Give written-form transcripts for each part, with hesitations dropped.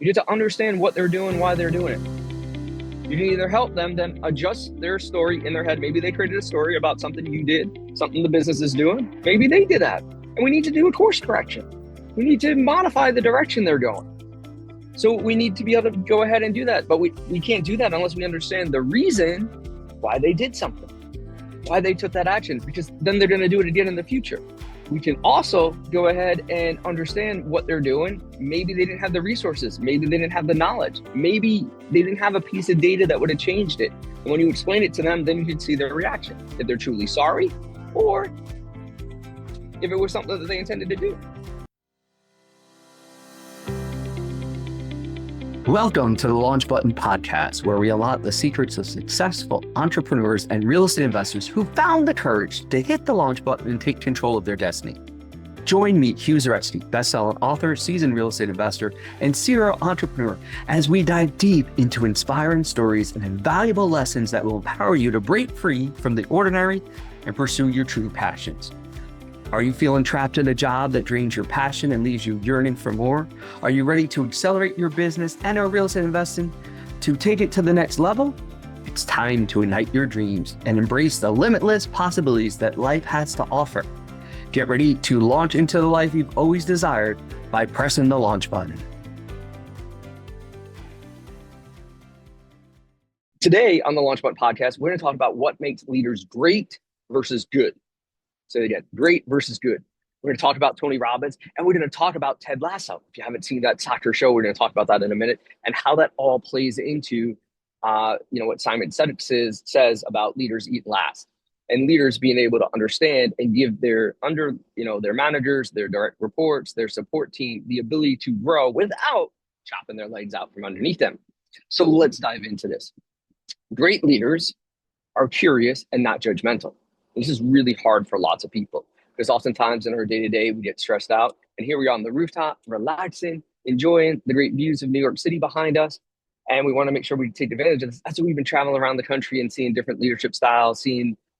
You get to understand what they're doing, why they're doing it. You can either help them then adjust their story in their head. Maybe they created a story about something you did, something the business is doing. Maybe they did that. And we need to do a course correction. We need to modify the direction they're going. So we need to be able to go ahead and do that. But we can't do that unless we understand the reason why they did something, why they took that action, because then they're going to do it again in the future. We can also go ahead and understand what they're doing. Maybe they didn't have the resources. Maybe they didn't have the knowledge. Maybe they didn't have a piece of data that would have changed it. And when you explain it to them, then you can see their reaction, if they're truly sorry or if it was something that they intended to do. Welcome to the Launch Button Podcast, where we unlock the secrets of successful entrepreneurs and real estate investors who found the courage to hit the launch button and take control of their destiny. Join me, Hugh Zaretsky, best-selling author, seasoned real estate investor, and serial entrepreneur, as we dive deep into inspiring stories and invaluable lessons that will empower you to break free from the ordinary and pursue your true passions. Are you feeling trapped in a job that drains your passion and leaves you yearning for more? Are you ready to accelerate your business and or real estate investing to take it to the next level? It's time to ignite your dreams and embrace the limitless possibilities that life has to offer. Get ready to launch into the life you've always desired by pressing the launch button. Today on the Launch Button Podcast, we're going to talk about what makes leaders great versus good. So again, great versus good. We're going to talk about Tony Robbins, and we're going to talk about Ted Lasso. If you haven't seen that soccer show, we're going to talk about that in a minute, and how that all plays into, what Simon Sinek says about leaders eat last, and leaders being able to understand and give their managers, their direct reports, their support team, the ability to grow without chopping their legs out from underneath them. So let's dive into this. Great leaders are curious and not judgmental. This is really hard for lots of people because oftentimes in our day-to-day, we get stressed out. And here we are on the rooftop, relaxing, enjoying the great views of New York City behind us. And we want to make sure we take advantage of this. That's why we've been traveling around the country and seeing different leadership styles,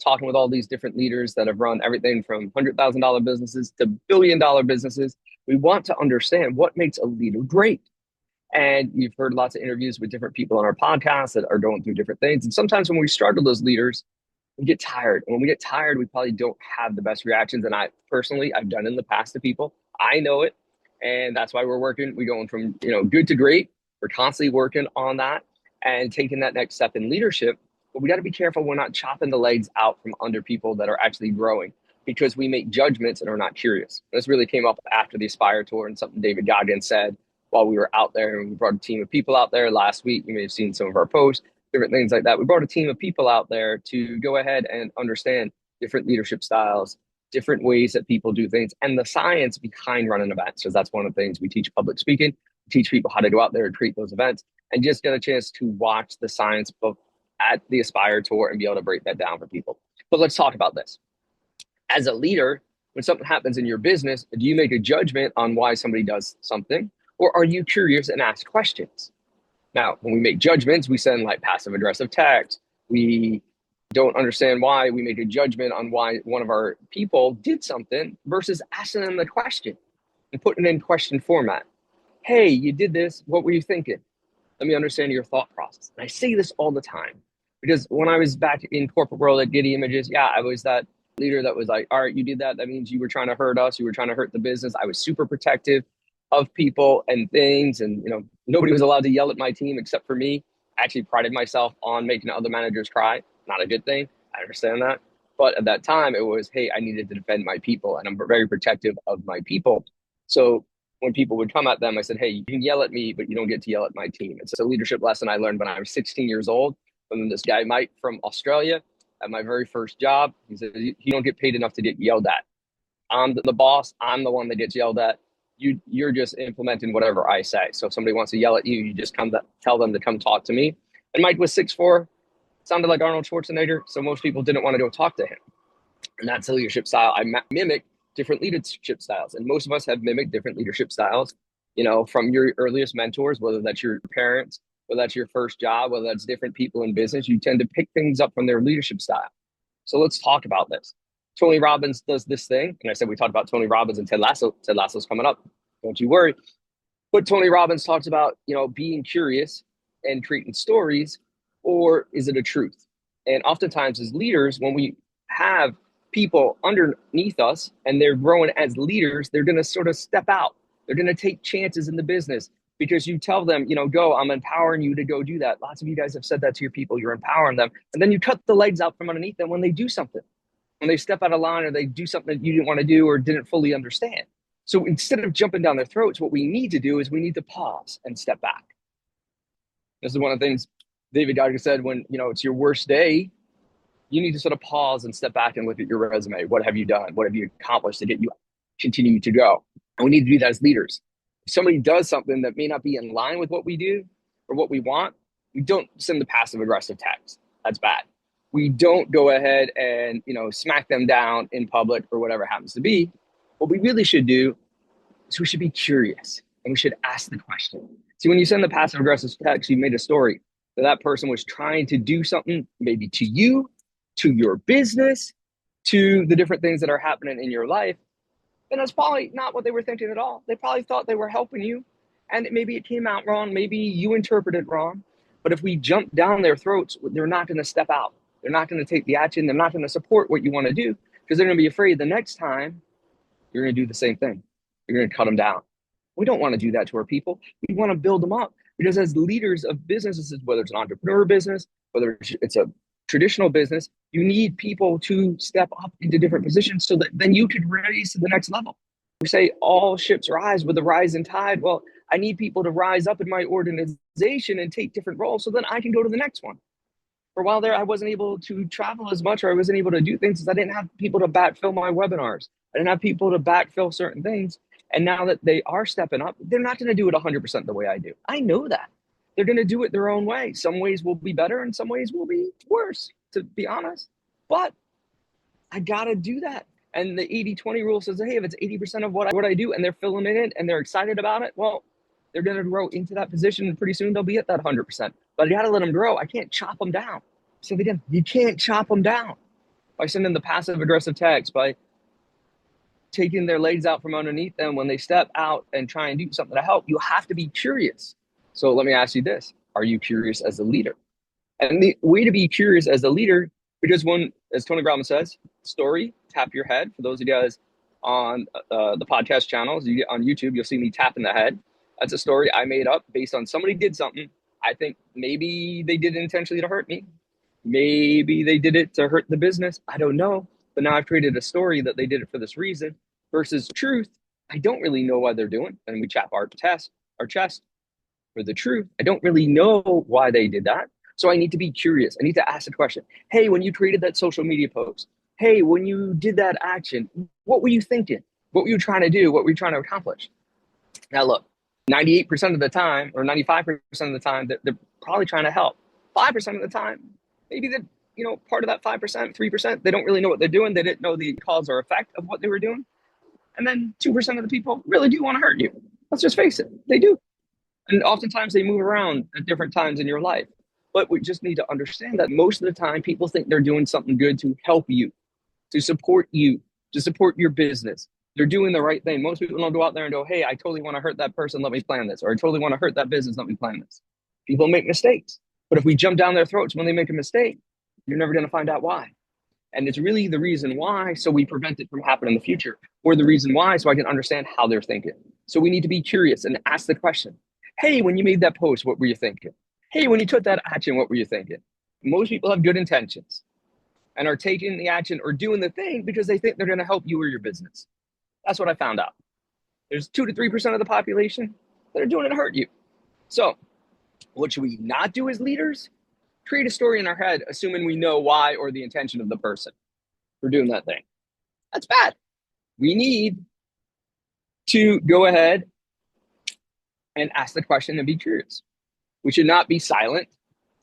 talking with all these different leaders that have run everything from $100,000 businesses to billion-dollar businesses. We want to understand what makes a leader great. And you've heard lots of interviews with different people on our podcast that are going through different things. And sometimes when we struggle, those leaders, we get tired. And when we get tired, we probably don't have the best reactions. And I've done in the past to people. I know it. And that's why we're going from, good to great. We're constantly working on that and taking that next step in leadership. But we got to be careful we're not chopping the legs out from under people that are actually growing, because we make judgments and are not curious. This really came up after the Aspire Tour and something David Goggins said while we were out there. And we brought a team of people out there last week. You may have seen some of our posts. Different things like that. We brought a team of people out there to go ahead and understand different leadership styles, different ways that people do things, and the science behind running events. So that's one of the things we teach public speaking, teach people how to go out there and create those events, and just get a chance to watch the science book at the Aspire Tour and be able to break that down for people. But let's talk about this. As a leader, when something happens in your business, do you make a judgment on why somebody does something, or are you curious and ask questions? Now, when we make judgments, we send passive aggressive text. We don't understand why. We make a judgment on why one of our people did something versus asking them the question and putting it in question format. Hey, you did this. What were you thinking? Let me understand your thought process. And I say this all the time because when I was back in corporate world at Getty Images, I was that leader that was like, all right, you did that. That means you were trying to hurt us. You were trying to hurt the business. I was super protective of people and things. And, nobody was allowed to yell at my team except for me. I actually prided myself on making other managers cry. Not a good thing. I understand that. But at that time, it was, hey, I needed to defend my people. And I'm very protective of my people. So when people would come at them, I said, hey, you can yell at me, but you don't get to yell at my team. It's a leadership lesson I learned when I was 16 years old. From this guy, Mike, from Australia, at my very first job. He said, you don't get paid enough to get yelled at. I'm the boss. I'm the one that gets yelled at. You're just implementing whatever I say. So if somebody wants to yell at you, you just tell them to come talk to me. And Mike was 6'4", sounded like Arnold Schwarzenegger. So most people didn't want to go talk to him. And that's a leadership style. I mimic different leadership styles. And most of us have mimicked different leadership styles, from your earliest mentors, whether that's your parents, whether that's your first job, whether that's different people in business. You tend to pick things up from their leadership style. So let's talk about this. Tony Robbins does this thing. And I said, we talked about Tony Robbins and Ted Lasso. Ted Lasso's coming up. Don't you worry. But Tony Robbins talks about, being curious and creating stories, or is it a truth? And oftentimes as leaders, when we have people underneath us and they're growing as leaders, they're going to sort of step out. They're going to take chances in the business because you tell them, go, I'm empowering you to go do that. Lots of you guys have said that to your people. You're empowering them. And then you cut the legs out from underneath them when they do something, when they step out of line or they do something that you didn't want to do or didn't fully understand. So instead of jumping down their throats, what we need to do is we need to pause and step back. This is one of the things David Goggins said when, it's your worst day, you need to sort of pause and step back and look at your resume. What have you done? What have you accomplished to get you continue to go? And we need to do that as leaders. If somebody does something that may not be in line with what we do or what we want, we don't send the passive aggressive text. That's bad. We don't go ahead and, smack them down in public or whatever it happens to be. What we really should do is we should be curious and we should ask the question. See, when you send the passive aggressive text, you made a story that person was trying to do something maybe to you, to your business, to the different things that are happening in your life. And that's probably not what they were thinking at all. They probably thought they were helping you. And maybe it came out wrong. Maybe you interpreted wrong. But if we jump down their throats, they're not going to step out. They're not going to take the action. They're not going to support what you want to do because they're going to be afraid the next time you're going to do the same thing. You're going to cut them down. We don't want to do that to our people. We want to build them up because as leaders of businesses, whether it's an entrepreneur business, whether it's a traditional business, you need people to step up into different positions so that then you could raise to the next level. We say all ships rise with the rising tide. Well, I need people to rise up in my organization and take different roles so then I can go to the next one. For a while there, I wasn't able to travel as much or I wasn't able to do things because I didn't have people to backfill my webinars. I didn't have people to backfill certain things. And now that they are stepping up, they're not going to do it 100% the way I do. I know that. They're going to do it their own way. Some ways will be better and some ways will be worse, to be honest. But I got to do that. And the 80-20 rule says, hey, if it's 80% of what I do and they're filling it in and they're excited about it, well, they're going to grow into that position and pretty soon they'll be at that 100%. But I got to let them grow. I can't chop them down. So again, you can't chop them down by sending the passive aggressive text, by taking their legs out from underneath them when they step out and try and do something to help. You have to be curious. So let me ask you this. Are you curious as a leader? And the way to be curious as a leader, because when, as Tony Robbins says, story, tap your head. For those of you guys on the podcast channels, you get on YouTube, you'll see me tapping the head. That's a story I made up based on somebody did something. I think maybe they did it intentionally to hurt me. Maybe they did it to hurt the business. I don't know. But now I've created a story that they did it for this reason versus truth. I don't really know why they're doing. And we chap our chest for the truth. I don't really know why they did that. So I need to be curious. I need to ask the question. Hey, when you created that social media post, hey, when you did that action, what were you thinking? What were you trying to do? What were you trying to accomplish? Now look, 98% of the time or 95% of the time, they're probably trying to help. 5% of the time, maybe that, part of that 5%, 3%, they don't really know what they're doing. They didn't know the cause or effect of what they were doing. And then 2% of the people really do want to hurt you. Let's just face it, they do. And oftentimes they move around at different times in your life. But we just need to understand that most of the time people think they're doing something good to help you, to support your business. They're doing the right thing. Most people don't go out there and go, hey, I totally want to hurt that person, let me plan this. Or I totally want to hurt that business, let me plan this. People make mistakes. But if we jump down their throats when they make a mistake, you're never going to find out why. And it's really the reason why, so we prevent it from happening in the future, or the reason why, so I can understand how they're thinking. So we need to be curious and ask the question, hey, when you made that post, what were you thinking? Hey, when you took that action, what were you thinking? Most people have good intentions and are taking the action or doing the thing because they think they're going to help you or your business. That's what I found out. There's 2 to 3% of the population that are doing it to hurt you. So what should we not do as leaders? Create a story in our head, assuming we know why or the intention of the person for doing that thing. That's bad. We need to go ahead and ask the question and be curious. We should not be silent,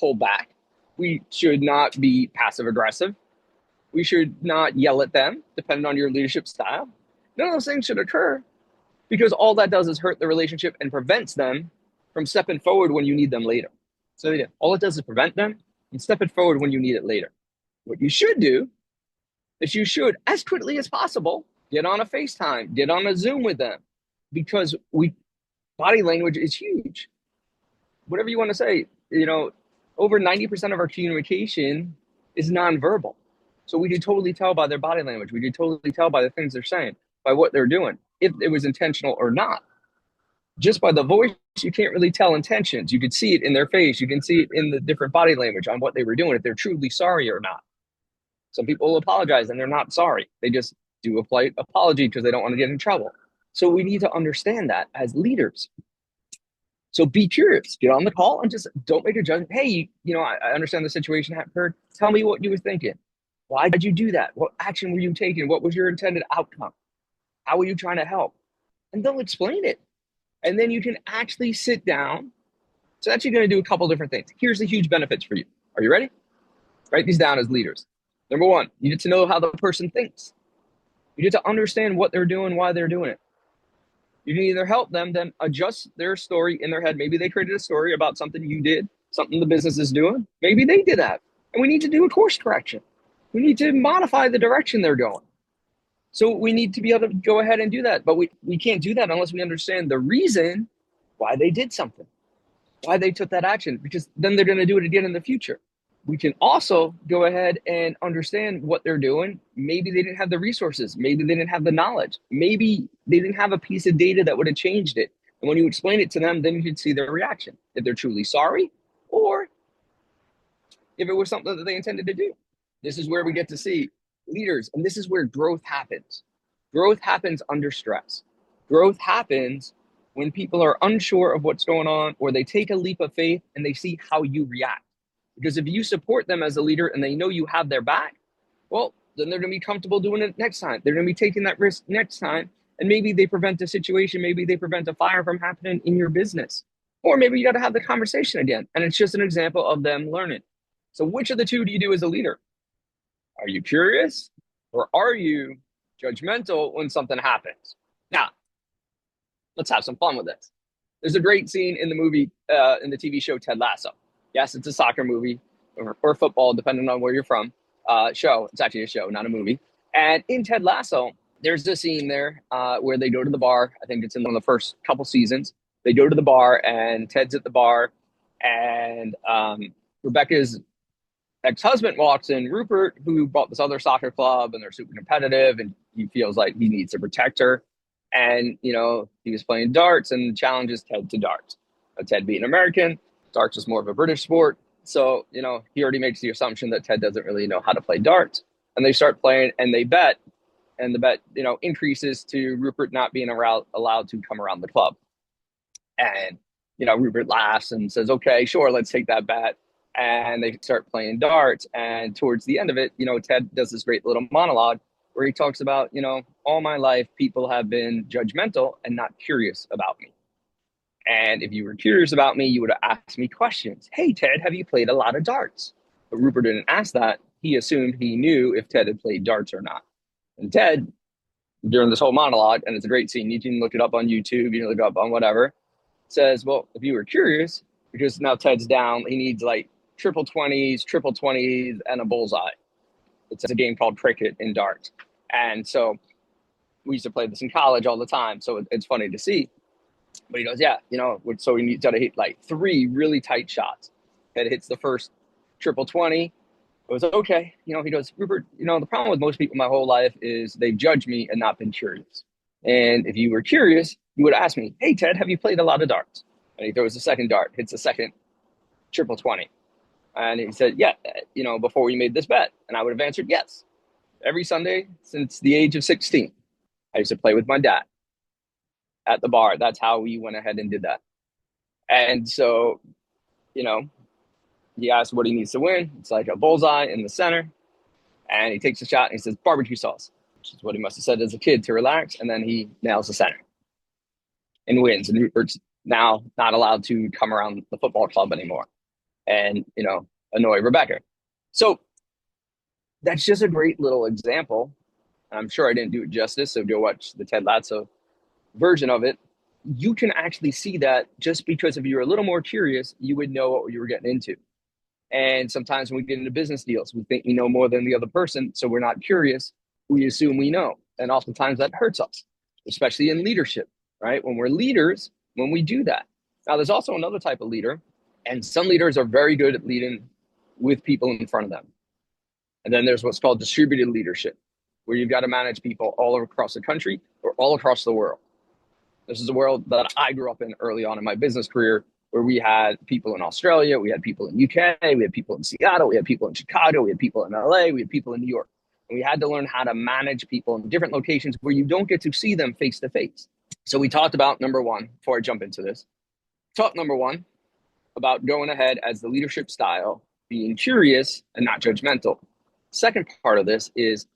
hold back. We should not be passive aggressive. We should not yell at them, depending on your leadership style. None of those things should occur because all that does is hurt the relationship and prevents them from stepping forward when you need them later. So yeah, all it does is prevent them from stepping forward when you need it later. What you should do is you should, as quickly as possible, get on a FaceTime, get on a Zoom with them, because we Body language is huge. Whatever you want to say, over 90% of our communication is nonverbal. So we can totally tell by their body language. We can totally tell by the things they're saying, by what they're doing, if it was intentional or not. Just by the voice, you can't really tell intentions. You can see it in their face. You can see it in the different body language on what they were doing, if they're truly sorry or not. Some people will apologize and they're not sorry. They just do a polite apology because they don't want to get in trouble. So we need to understand that as leaders. So be curious, get on the call and just don't make a judgment. Hey, I understand the situation occurred. Tell me what you were thinking. Why did you do that? What action were you taking? What was your intended outcome? How were you trying to help? And they'll explain it. And then you can actually sit down. So that's, you're going to do a couple different things. Here's the huge benefits for you. Are you ready? Write these down as leaders. Number one, you get to know how the person thinks. You get to understand what they're doing, why they're doing it. You can either help them then adjust their story in their head. Maybe they created a story about something you did, something the business is doing. Maybe they did that. And we need to do a course correction. We need to modify the direction they're going. So we need to be able to go ahead and do that. But we can't do that unless we understand the reason why they did something, why they took that action, because then they're going to do it again in the future. We can also go ahead and understand what they're doing. Maybe they didn't have the resources. Maybe they didn't have the knowledge. Maybe they didn't have a piece of data that would have changed it. And when you explain it to them, then you can see their reaction, if they're truly sorry or if it was something that they intended to do. This is where we get to see leaders, and this is where growth happens. Growth happens under stress. Growth happens when people are unsure of what's going on, or they take a leap of faith and they see how you react. Because if you support them as a leader and they know you have their back, well, then they're going to be comfortable doing it next time. They're going to be taking that risk next time. And maybe they prevent a situation. Maybe they prevent a fire from happening in your business. Or maybe you got to have the conversation again. And it's just an example of them learning. So which of the two do you do as a leader? Are you curious or are you judgmental when something happens? Now, let's have some fun with this. There's a great scene in the movie, in the TV show Ted Lasso. Yes, it's a soccer movie or football, depending on where you're from. Show. It's actually a show, not a movie. And in Ted Lasso, there's a scene there where they go to the bar. I think it's in one of the first couple seasons. They go to the bar and Ted's at the bar and Rebecca's ex-husband walks in, Rupert, who bought this other soccer club, and they're super competitive, and he feels like he needs to protect her. And, he was playing darts and challenges Ted to darts. Ted being American, darts is more of a British sport. So, he already makes the assumption that Ted doesn't really know how to play darts. And they start playing and they bet. And the bet, increases to Rupert not being allowed to come around the club. And, Rupert laughs and says, okay, sure, let's take that bet. And they start playing darts. And towards the end of it, Ted does this great little monologue where he talks about, all my life, people have been judgmental and not curious about me. And if you were curious about me, you would have asked me questions. Hey, Ted, have you played a lot of darts? But Rupert didn't ask that. He assumed he knew if Ted had played darts or not. And Ted, during this whole monologue, and it's a great scene, you can look it up on YouTube, you can look it up on whatever, says, well, if you were curious, because now Ted's down, he needs like triple 20s, and a bullseye. It's a game called cricket in darts. And so we used to play this in college all the time. So it's funny to see. But he goes, yeah, so we need to hit like 3 really tight shots. Ted hits the first triple 20. It was okay. He goes, Rupert, the problem with most people my whole life is they've judged me and not been curious. And if you were curious, you would ask me, hey, Ted, have you played a lot of darts? And he throws the second dart, hits the second triple 20. And he said, yeah, before we made this bet. And I would have answered, yes. Every Sunday since the age of 16, I used to play with my dad at the bar. That's how we went ahead and did that. And so, he asked what he needs to win. It's like a bullseye in the center. And he takes a shot and he says, barbecue sauce, which is what he must have said as a kid to relax. And then he nails the center and wins. And Rupert's now not allowed to come around the football club anymore and, annoy Rebecca. So that's just a great little example. I'm sure I didn't do it justice, so go watch the Ted Lasso version of it. You can actually see that just because if you're a little more curious, you would know what you were getting into. And sometimes when we get into business deals, we think we know more than the other person, so we're not curious. We assume we know. And oftentimes that hurts us, especially in leadership, right? When we're leaders, when we do that. Now, there's also another type of leader, and some leaders are very good at leading with people in front of them. And then there's what's called distributed leadership, where you've got to manage people all across the country or all across the world. This is a world that I grew up in early on in my business career, where we had people in Australia, we had people in UK, we had people in Seattle, we had people in Chicago, we had people in LA, we had people in New York. And we had to learn how to manage people in different locations where you don't get to see them face to face. So we talked about number one, before I jump into this, number one about going ahead as the leadership style, being curious and not judgmental. Second part of this is,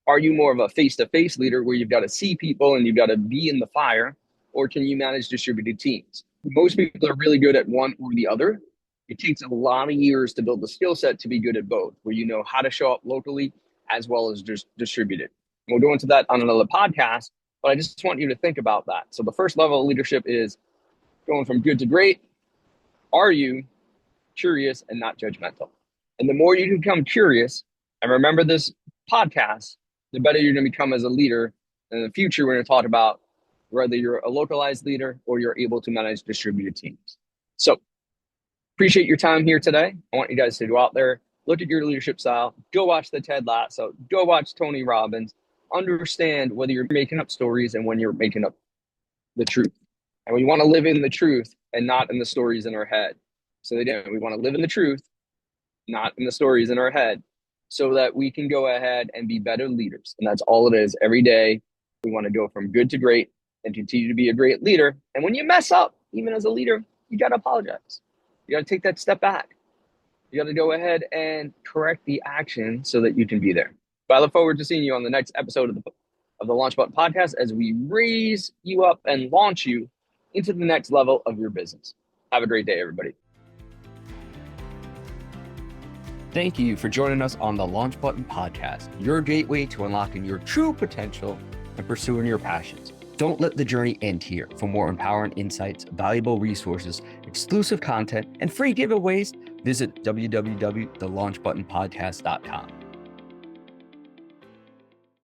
are you more of a face-to-face leader where you've got to see people and you've got to be in the fire, or can you manage distributed teams? Most people are really good at one or the other. It takes a lot of years to build the skill set to be good at both, where you know how to show up locally as well as just distributed. We'll go into that on another podcast, but I just want you to think about that. So the first level of leadership is going from good to great. Are you curious and not judgmental? And the more you become curious, and remember this podcast, the better you're going to become as a leader. In the future, we're going to talk about whether you're a localized leader or you're able to manage distributed teams. So appreciate your time here today. I want you guys to go out there, look at your leadership style, go watch the Ted Lasso, go watch Tony Robbins, understand whether you're making up stories and when you're making up the truth. And we want to live in the truth and not in the stories in our head. So again, we want to live in the truth, not in the stories in our head, so that we can go ahead and be better leaders. And that's all it is. Every day, we want to go from good to great and continue to be a great leader. And when you mess up, even as a leader, you got to apologize. You got to take that step back. You got to go ahead and correct the action so that you can be there. But I look forward to seeing you on the next episode of the Launch Button Podcast as we raise you up and launch you into the next level of your business. Have a great day, everybody. Thank you for joining us on the Launch Button Podcast, your gateway to unlocking your true potential and pursuing your passions. Don't let the journey end here. For more empowering insights, valuable resources, exclusive content, and free giveaways, visit www.thelaunchbuttonpodcast.com.